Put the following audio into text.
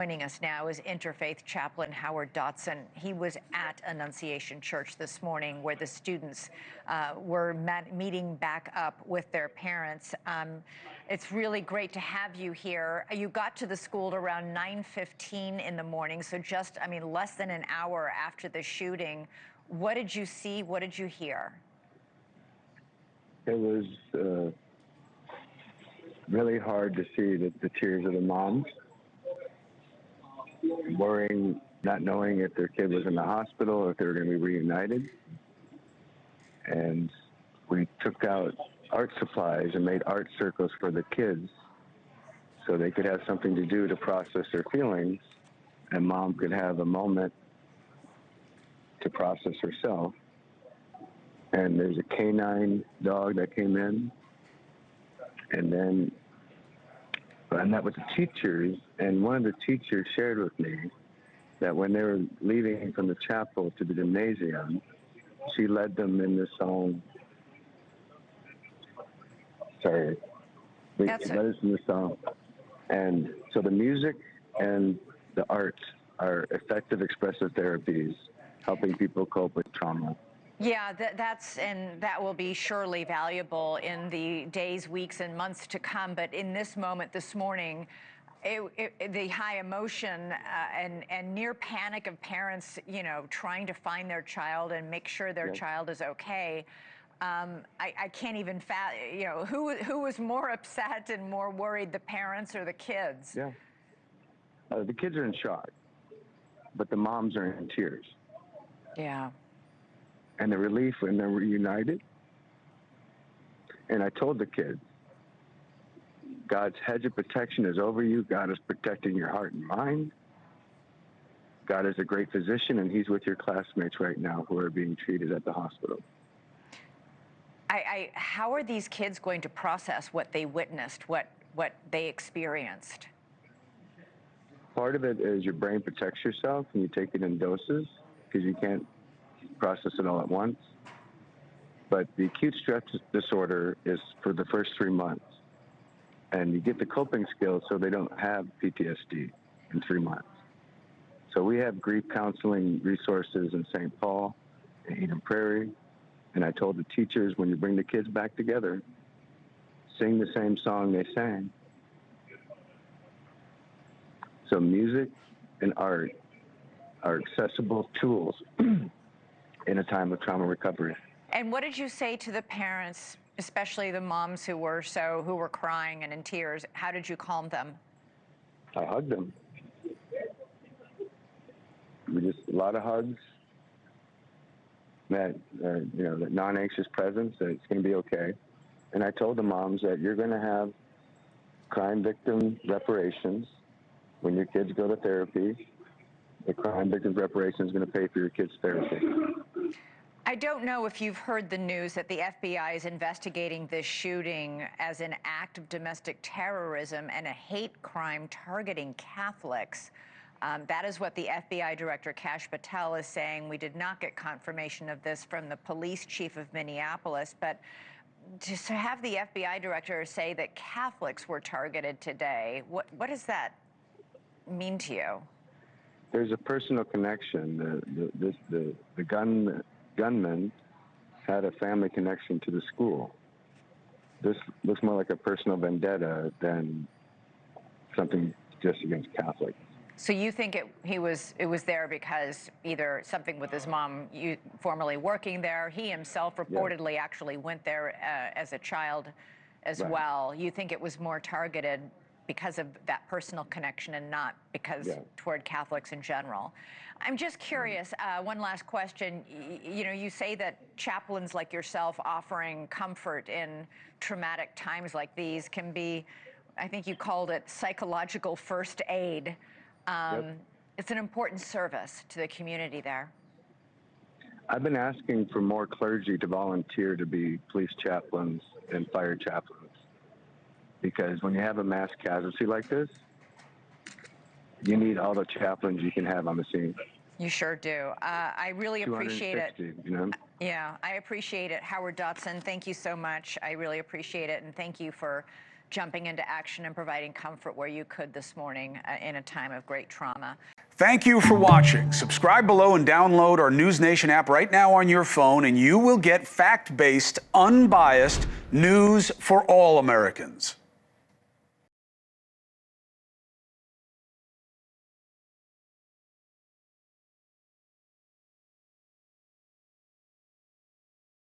Joining us now is interfaith chaplain Howard Dotson. He was at Annunciation Church this morning where the students were meeting back up with their parents. It's really great to have you here. You got to the school around 9:15 in the morning, so just, less than an hour after the shooting. What did you see? What did you hear? It was really hard to see the tears of the moms, worrying, not knowing if their kid was in the hospital or if they were going to be reunited. And we took out art supplies and made art circles for the kids so they could have something to do to process their feelings, and mom could have a moment to process herself. And there's a canine dog that came in, and then I met with the teachers, and one of the teachers shared with me that when they were leaving from the chapel to the gymnasium, she led them in this song. Sorry. Led us in this song. And so the music and the art are effective expressive therapies, helping people cope with trauma. Yeah, that will be surely valuable in the days, weeks, and months to come. But in this moment, this morning, the high emotion and near panic of parents, trying to find their child and make sure their child is okay. I can't even who was more upset and more worried, the parents or the kids? Yeah, the kids are in shock, but the moms are in tears. Yeah. And the relief when they're reunited. And I told the kids, God's hedge of protection is over you. God is protecting your heart and mind. God is a great physician, and he's with your classmates right now who are being treated at the hospital. How are these kids going to process what they witnessed, what they experienced? Part of it is your brain protects yourself, and you take it in doses because you can't process it all at once. But the acute stress disorder is for the first 3 months. And you get the coping skills so they don't have PTSD in 3 months. So we have grief counseling resources in St. Paul and Eden Prairie. And I told the teachers, when you bring the kids back together, sing the same song they sang. So music and art are accessible tools in a time of trauma recovery. And what did you say to the parents, especially the moms who were crying and in tears? How did you calm them? I hugged them. A lot of hugs. That that non-anxious presence, that it's going to be okay. And I told the moms that you're going to have crime victim reparations when your kids go to therapy. The crime victim reparation is going to pay for your kids' therapy. I don't know if you've heard the news that the FBI is investigating this shooting as an act of domestic terrorism and a hate crime targeting Catholics. That is what the FBI Director Kash Patel is saying. We did not get confirmation of this from the police chief of Minneapolis, but to have the FBI Director say that Catholics were targeted today, what does that mean to you? There's a personal connection. The gunman had a family connection to the school. This looks more like a personal vendetta than something just against Catholics. So you think it was there because either something with his mom formerly working there, he himself reportedly actually went there as a child as well. You think it was more targeted because of that personal connection and not because toward Catholics in general. I'm just curious, one last question. You say that chaplains like yourself offering comfort in traumatic times like these can be, I think you called it psychological first aid. It's an important service to the community there. I've been asking for more clergy to volunteer to be police chaplains and fire chaplains. Because when you have a mass casualty like this, you need all the chaplains you can have on the scene. You sure do. I really appreciate it. Yeah, I appreciate it. Howard Dotson, thank you so much. I really appreciate it. And thank you for jumping into action and providing comfort where you could this morning in a time of great trauma. Thank you for watching. Subscribe below and download our NewsNation app right now on your phone, and you will get fact-based, unbiased news for all Americans.